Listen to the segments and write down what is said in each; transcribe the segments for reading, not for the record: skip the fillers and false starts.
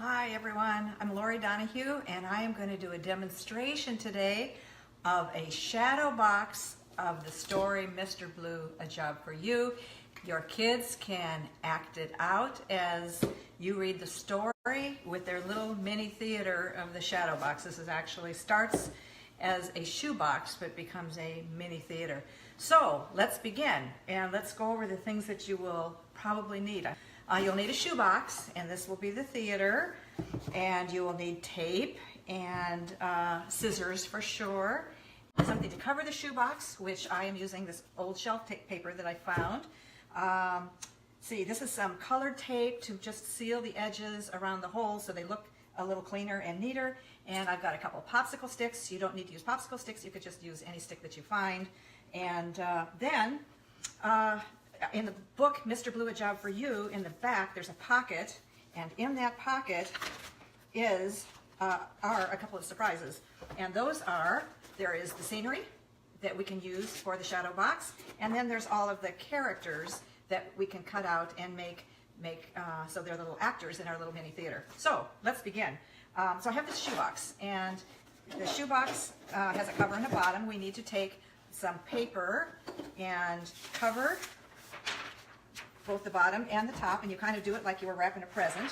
Hi everyone, I'm Lori Donahue and I am going to do a demonstration today of a shadow box of the story Mr. Blue, A Job for You. Your kids can act it out as you read the story with their little mini theater of the shadow box. This is actually starts as a shoebox but becomes a mini theater. So let's begin and let's go over the things that you will probably need. You'll need a shoebox, and this will be the theater, and you will need tape and scissors for sure. Something to cover the shoebox, which I am using this old shelf tape paper that I found. See, this is some colored tape to just seal the edges around the holes so they look a little cleaner and neater. And I've got a couple of popsicle sticks. You don't need to use popsicle sticks. You could just use any stick that you find. And then in the book, Mr. Blue, A Job for You, in the back, there's a pocket, and in that pocket are a couple of surprises. And those are, there is the scenery that we can use for the shadow box, and then there's all of the characters that we can cut out and make so they're little actors in our little mini theater. So let's begin. So I have this shoebox, and the shoebox has a cover and a bottom. We need to take some paper and cover both the bottom and the top, and you kind of do it like you were wrapping a present.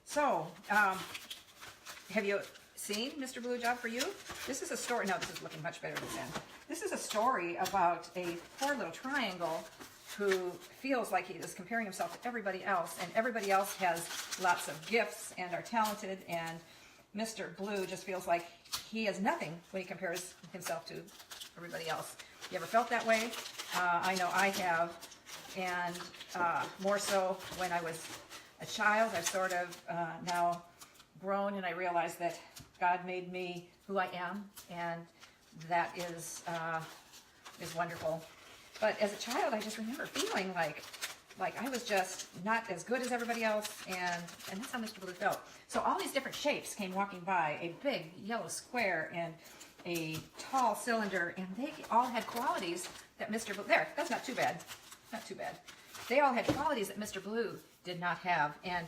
So, have you seen Mr. Blue, Job for You? This is a story. No, this is looking much better than this. This is a story about a poor little triangle who feels like he is comparing himself to everybody else, and everybody else has lots of gifts and are talented, and Mr. Blue just feels like he is nothing when he compares himself to everybody else. You ever felt that way? I know I have, and more so when I was a child. I've sort of now grown, and I realize that God made me who I am, and that is wonderful. But as a child, I just remember feeling like I was just not as good as everybody else, and that's how Mr. Blue felt. So all these different shapes came walking by, a big yellow square and a tall cylinder, and they all had qualities that Mr. Blue, there, that's not too bad, not too bad. They all had qualities that Mr. Blue did not have, and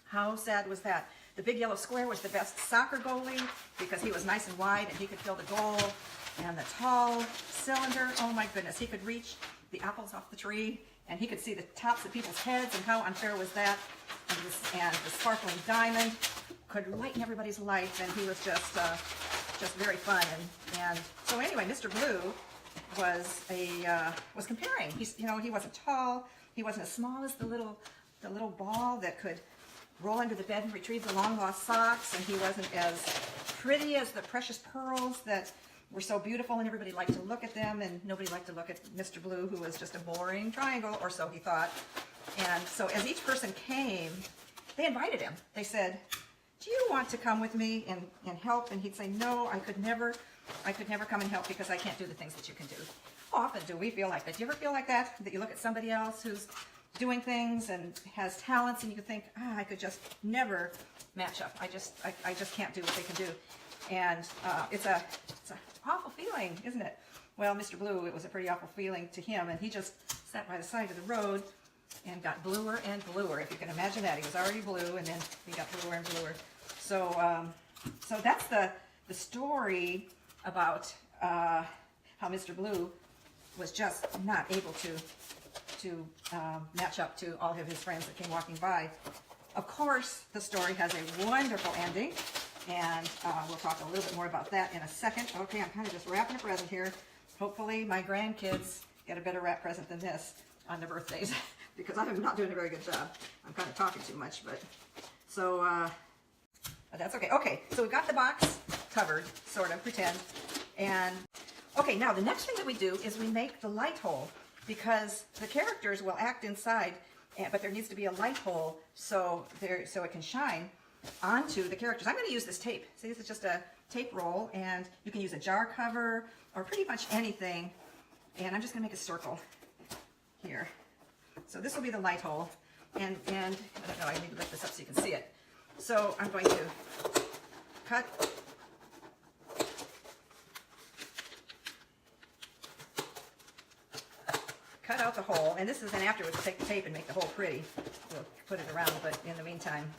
how sad was that? The big yellow square was the best soccer goalie because he was nice and wide and he could fill the goal. And the tall cylinder, oh my goodness, he could reach the apples off the tree, and he could see the tops of people's heads, and how unfair was that? And the sparkling diamond could lighten everybody's life, and he was just very fun. And so anyway, Mr. Blue was comparing. He wasn't tall, he wasn't as small as the little ball that could roll under the bed and retrieve the long lost socks, and he wasn't as pretty as the precious pearls that were so beautiful and everybody liked to look at them, and nobody liked to look at Mr. Blue, who was just a boring triangle, or so he thought. And so as each person came, they invited him. They said, do you want to come with me and help? And he'd say, no, I could never come and help because I can't do the things that you can do. How often do we feel like that? Do you ever feel like that? That you look at somebody else who's doing things and has talents, and you think, I could just never match up. I just can't do what they can do. And it's an awful feeling, isn't it? Well, Mr. Blue, it was a pretty awful feeling to him, and he just sat by the side of the road and got bluer and bluer, if you can imagine that. He was already blue, and then he got bluer and bluer. So that's the story about how Mr. Blue was just not able to match up to all of his friends that came walking by. Of course, the story has a wonderful ending, and we'll talk a little bit more about that in a second. Okay, I'm kind of just wrapping a present here. Hopefully my grandkids get a better wrap present than this on their birthdays because I'm not doing a very good job. I'm kind of talking too much, but that's okay. Okay, so we've got the box covered, sort of, pretend. And okay, now the next thing that we do is we make the light hole, because the characters will act inside, but there needs to be a light hole so it can shine onto the characters. I'm going to use this tape. See, this is just a tape roll, and you can use a jar cover or pretty much anything. And I'm just going to make a circle here. So this will be the light hole, and I don't know, I need to lift this up so you can see it. So I'm going to cut cut out the hole, and this is then afterwards we'll take the tape and make the hole pretty. We'll put it around, but in the meantime,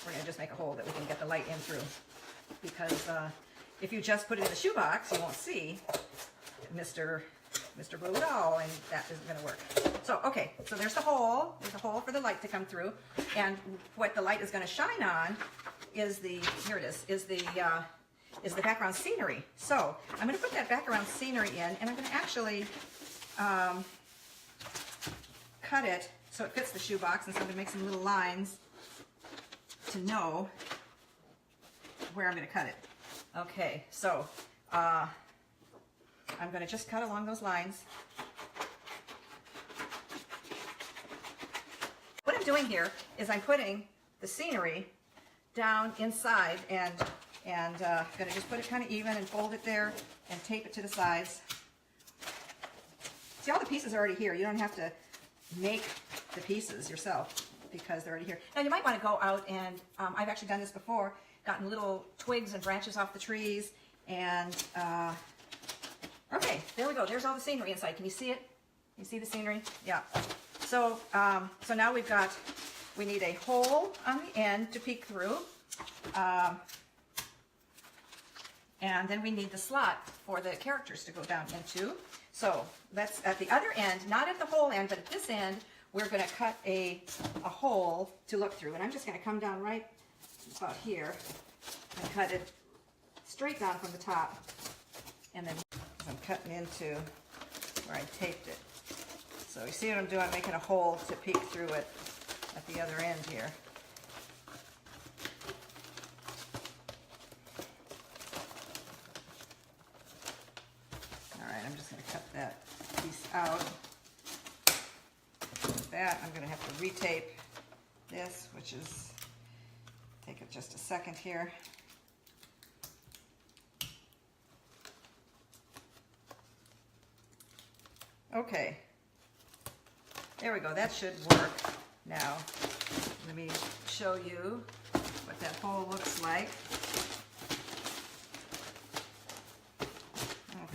we're going to just make a hole that we can get the light in through. Because if you just put it in the shoebox, you won't see Mr. Blue at all, and that isn't going to work. So, okay, so there's the hole. There's a hole for the light to come through, and what the light is going to shine on is the, here it is the background scenery. So I'm going to put that background scenery in, and I'm going to actually cut it so it fits the shoebox, and so I'm going to make some little lines to know where I'm going to cut it. Okay, so I'm going to just cut along those lines. What I'm doing here is I'm putting the scenery down inside, and going to just put it kind of even and fold it there and tape it to the sides. See, all the pieces are already here. You don't have to make the pieces yourself because they're already here. Now you might want to go out and, I've actually done this before, gotten little twigs and branches off the trees, and okay, there we go. There's all the scenery inside. Can you see it? You see the scenery? Yeah. So, so now we need a hole on the end to peek through. And then we need the slot for the characters to go down into. So let's, at the other end, not at the whole end, but at this end, we're going to cut a hole to look through. And I'm just going to come down right about here and cut it straight down from the top. And then I'm cutting into where I taped it. So you see what I'm doing? I'm making a hole to peek through it at the other end here. I'm just going to cut that piece out. With that, I'm going to have to retape this, which is, take it just a second here. Okay, there we go. That should work. Now, let me show you what that hole looks like.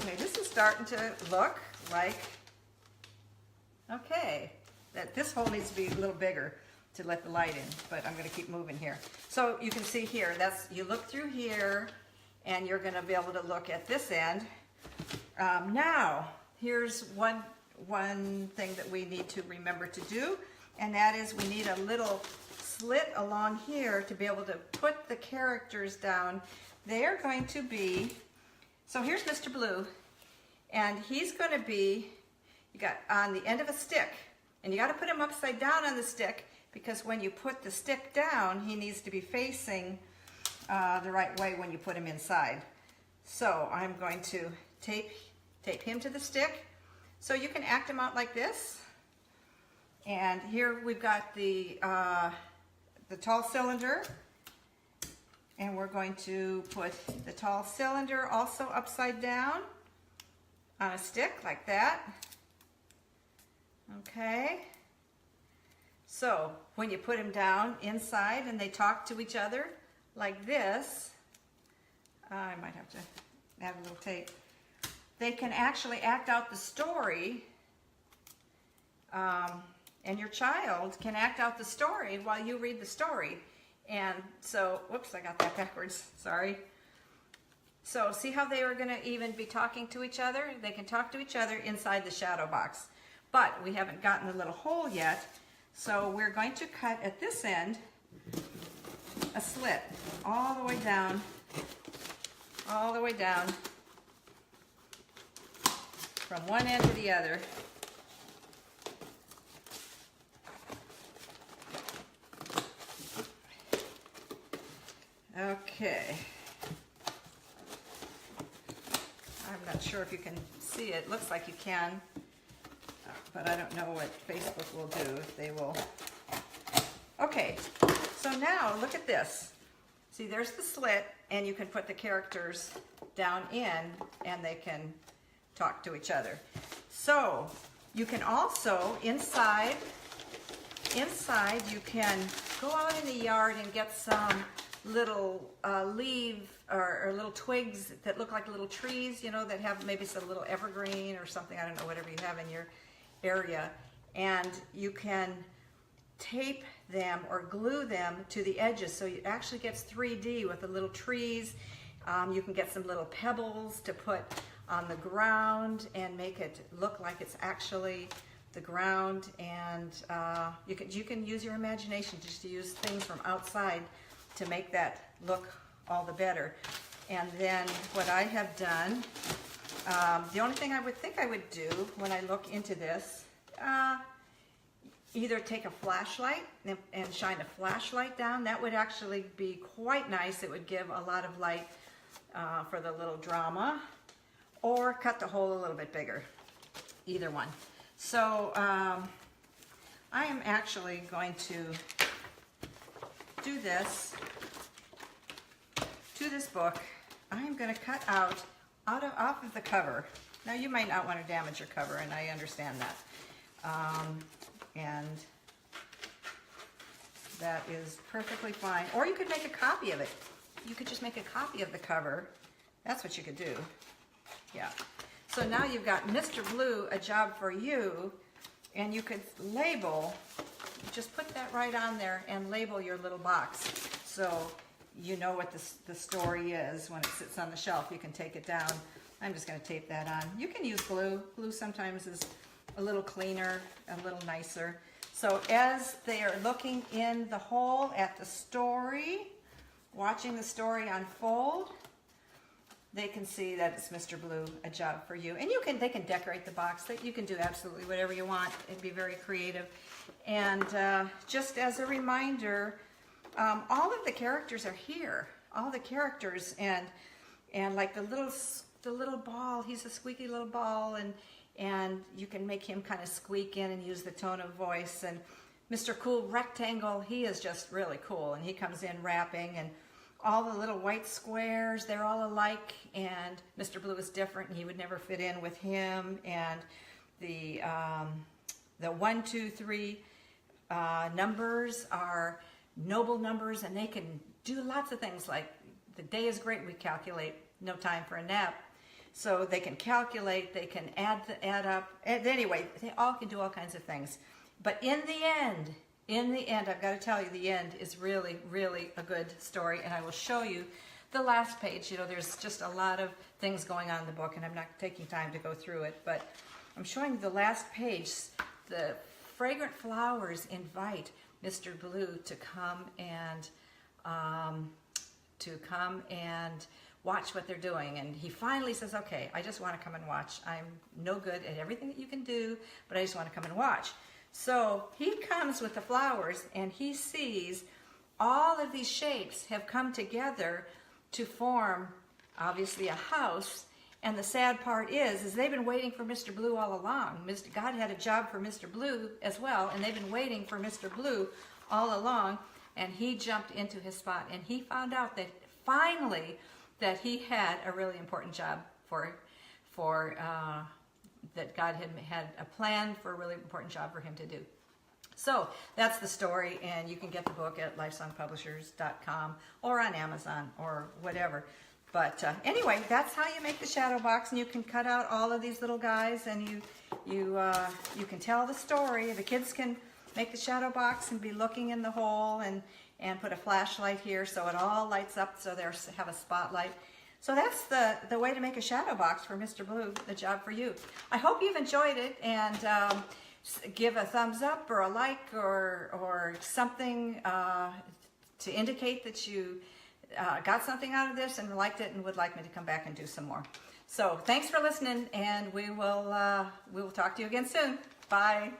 Okay, this is starting to look like, okay, that this hole needs to be a little bigger to let the light in, but I'm going to keep moving here. So you can see here, that's, you look through here, and you're going to be able to look at this end. Now, here's one thing that we need to remember to do, and that is we need a little slit along here to be able to put the characters down. They're going to be, so here's Mr. Blue, and he's going to be, you got on the end of a stick, and you got to put him upside down on the stick, because when you put the stick down, he needs to be facing the right way when you put him inside. So I'm going to tape him to the stick, so you can act him out like this. And here we've got the tall cylinder. And we're going to put the tall cylinder also upside down on a stick like that. Okay. So when you put them down inside and they talk to each other like this, I might have to add a little tape. They can actually act out the story, and your child can act out the story while you read the story. And so, whoops, I got that backwards, sorry. So see how they are going to even be talking to each other? They can talk to each other inside the shadow box. But we haven't gotten the little hole yet, so we're going to cut at this end a slit all the way down from one end to the other. Okay. I'm not sure if you can see it. Looks like you can, but I don't know what Facebook will do, if they will. Okay, so now look at this. See, there's the slit, and you can put the characters down in, and they can talk to each other. So you can also, inside you can go out in the yard and get some little leaves or little twigs that look like little trees, you know, that have maybe some little evergreen or something, I don't know, whatever you have area, and you can tape them or glue them to the edges so it actually gets 3D with the little trees. You can get some little pebbles to put on the ground and make it look like it's actually the ground, and you can use your imagination just to use things from outside to make that look all the better. And then what I have done, the only thing I would think I would do when I look into this, either take a flashlight and shine a flashlight down. That would actually be quite nice. It would give a lot of light for the little drama, or cut the hole a little bit bigger. Either one. So I am actually going to do this to this book. I am going to cut off of the cover. Now you might not want to damage your cover, and I understand that. And that is perfectly fine. Or you could make a copy of it. You could just make a copy of the cover. That's what you could do. Yeah. So now you've got Mr. Blue, A Job for You, and you could label, just put that right on there and label your little box. So you know what the story is when it sits on the shelf. You can take it down. I'm just going to tape that on. You can use glue. Glue sometimes is a little cleaner, a little nicer. So as they are looking in the hole at the story, watching the story unfold, they can see that it's Mr. Blue, A Job for You. And they can decorate the box. You can do absolutely whatever you want. It'd be very creative. And just as a reminder, all of the characters are here. All the characters, and like the little ball, he's a squeaky little ball, and you can make him kind of squeak in and use the tone of voice. And Mr. Cool Rectangle, he is just really cool, and he comes in rapping, and all the little white squares, they're all alike, and Mr. Blue is different, and he would never fit in with him. And the 1, 2, 3 numbers are noble numbers, and they can do lots of things, like the day is great, we calculate, no time for a nap. So they can calculate, they can add up, and anyway, they all can do all kinds of things. But in the end, I've got to tell you, the end is really, really a good story, and I will show you the last page. You know, there's just a lot of things going on in the book, and I'm not taking time to go through it, but I'm showing you the last page. The fragrant flowers invite Mr. Blue to come and watch what they're doing. And he finally says, okay, I just want to come and watch. I'm no good at everything that you can do, but I just want to come and watch. So he comes with the flowers, and he sees all of these shapes have come together to form, obviously, a house. And the sad part is they've been waiting for Mr. Blue all along. God had a job for Mr. Blue as well, and they've been waiting for Mr. Blue all along. And he jumped into his spot, and he found out that finally that he had a really important job that God had a plan for a really important job for him to do. So that's the story, and you can get the book at lifesongpublishers.com or on Amazon or whatever. But anyway, that's how you make the shadow box, and you can cut out all of these little guys, and you can tell the story. The kids can make the shadow box and be looking in the hole, and put a flashlight here so it all lights up, so they have a spotlight. So that's the way to make a shadow box for Mr. Blue, A Job for You. I hope you've enjoyed it, and give a thumbs up or a like or something to indicate that you got something out of this and liked it and would like me to come back and do some more. So thanks for listening, and we will talk to you again soon. Bye.